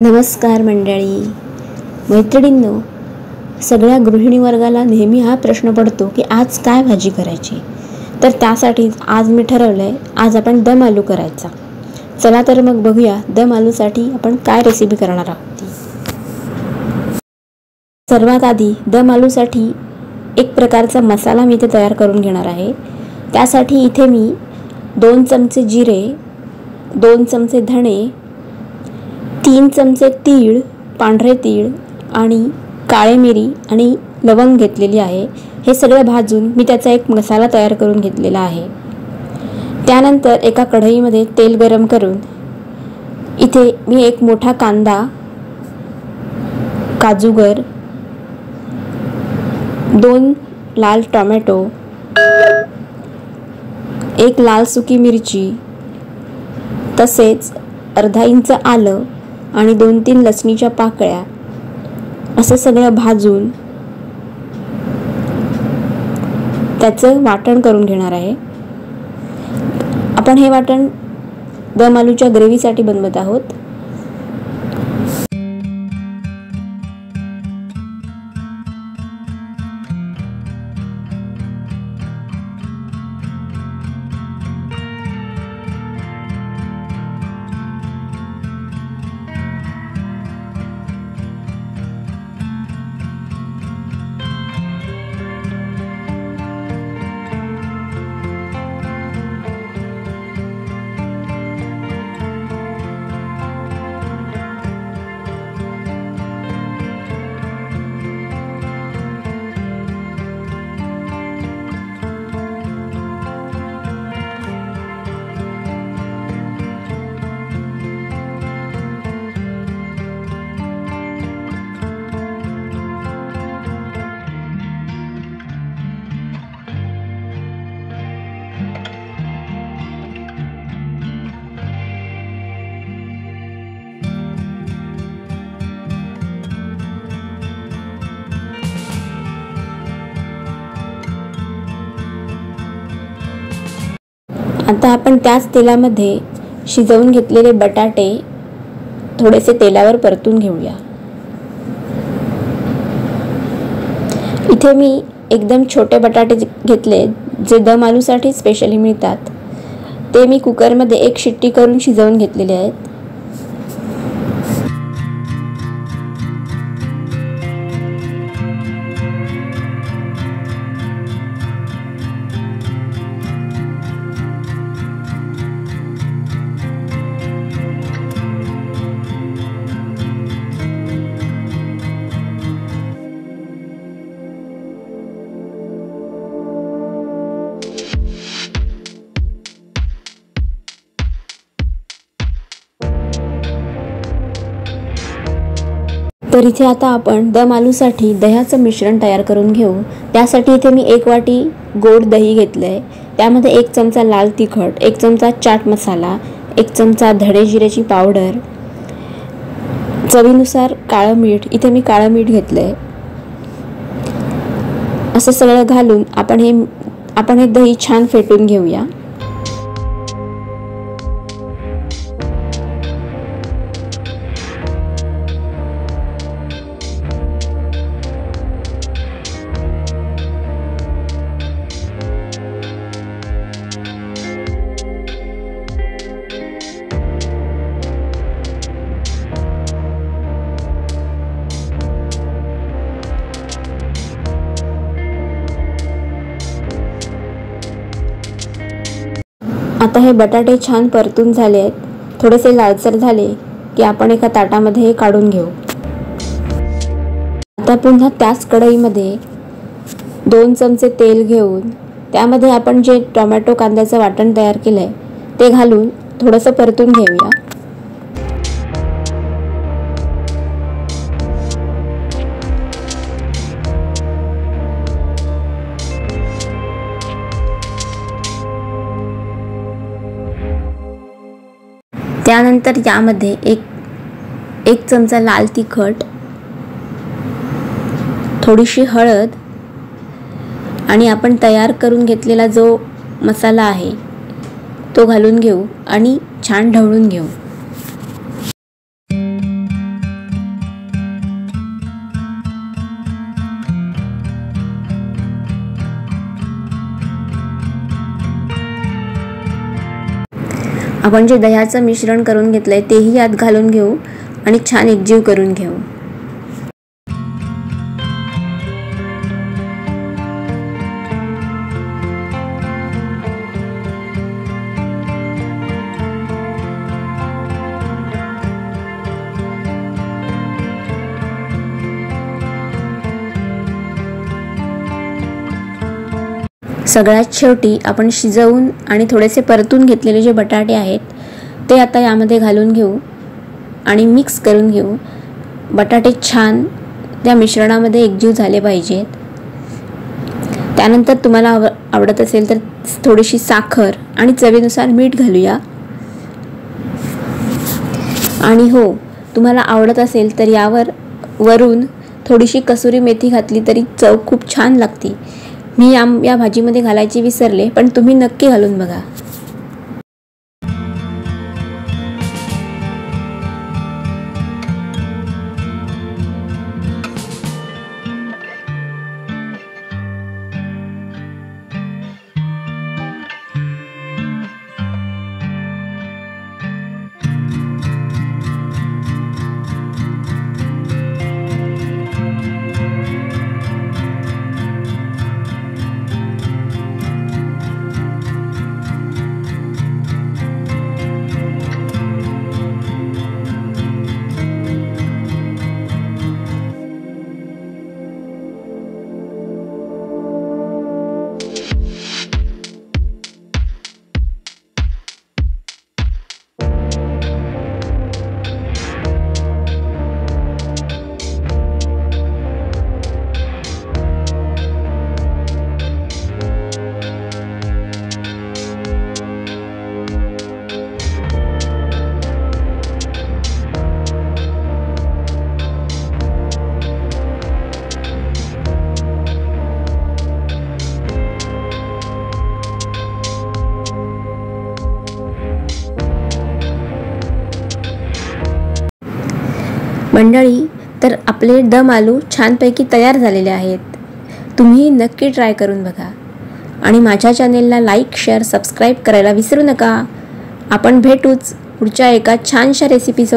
नमस्कार मंडळी, मैत्रिणींनो, सगळ्या गृहिणी वर्गाला नेहमी हा प्रश्न पडतो की आज काय भाजी करायची. तर त्यासाठीच आज मी ठरवलंय, आज आपण दम आलू करायचा. चला तर मग बघूया दम आलूसाठी आपण काय रेसिपी करणार आहोत. सर्वात आधी दम आलूसाठी एक प्रकारचा मसाला मी इथे तयार करून घेणार आहे. त्यासाठी इथे मी 2 चमचे जिरे, 2 चमचे धणे, 3 चमचे तीळ, पांढरे तीळ आणि काळे मिरी आणि लवंग घेतलेली आहे. हे सगळं भाजून मी त्याचा एक मसाला तयार करून घेतलेला आहे. त्यानंतर एका कढईमध्ये तेल गरम करून इथे मी एक मोठा कांदा, काजूगर, 2 लाल टोमॅटो, 1 लाल सुकी मिरची, तसेच अर्धा इंच आलं आणि 2-3 लसणीच्या पाकळ्या असं सगळं भाजून त्याचं वाटण करून घेणार आहे. आपण हे वाटण दम आलूच्या ग्रेव्हीसाठी बनवत आहोत. आता आपण त्याच तेलामध्ये शिजवून घेतलेले बटाटे थोडेसे तेलावर परतून घेऊया. इथे मी एकदम छोटे बटाटे घेतले जे दम आलूसाठी स्पेशली मिळतात. ते मी कुकरमध्ये 1 शिट्टी करून शिजवून घेतलेले आहेत. तर इथे आता आपण दम आलूसाठी दह्याचं मिश्रण तयार करून घेऊ. त्यासाठी इथे मी 1 वाटी गोड दही घेतलंय. त्यामध्ये 1 चमचा लाल तिखट, 1 चमचा चाट मसाला, 1 चमचा धणे जिऱ्याची पावडर, चवीनुसार काळं मीठ, इथे मी काळं मीठ घेतलंय. असं सगळं घालून आपण हे दही छान फेटून घेऊया. आता हे बटाटे छान परतून झाले आहेत. थोडेसे लालसर झाले की आपण एका ताटामध्ये हे काढून घेऊ. आता पुन्हा त्याच कढईमध्ये 2 चमचे तेल घेऊन त्यामध्ये आपण जे टोमॅटो कांद्याचं वाटण तयार केलंय ते घालून थोडंसं परतून घेऊया. त्यानंतर यामध्ये एक चमचा लाल तिखट, थोडीशी हळद आणि आपण तयार करून घेतलेला जो मसाला आहे तो घालून घेऊ आणि छान ढवळून घेऊ. आपण जे दह्याचं मिश्रण करून घेतलंय तेही यात घालून घेऊ आणि छान एकजीव करून घेऊ. सगळ्यात शेवटी आपण शिजवून आणि थोडेसे परतून घेतलेले जे बटाटे आहेत ते आता यामध्ये घालून घेऊ आणि मिक्स करून घेऊ. बटाटे छान त्या मिश्रणामध्ये एकजीव झाले पाहिजेत. त्यानंतर तुम्हाला आवडत असेल तर थोडीशी साखर आणि चवीनुसार मीठ घालूया. आणि हो, तुम्हाला आवडत असेल तर यावर वरून थोडीशी कसुरी मेथी घातली तरी चव खूप छान लागते. मी या भाजीमध्ये घालायची विसरले, पण तुम्ही नक्की घालून बघा. मंडळी, तर आपले दम आलू छानपैकी तयार झालेले आहेत. तुम्ही नक्की ट्राय करून बघा आणि माझ्या चॅनेलला लाईक, शेअर, सबस्क्राईब करायला विसरू नका. आपण भेटूच पुढच्या एका छानशा रेसिपीसोबत.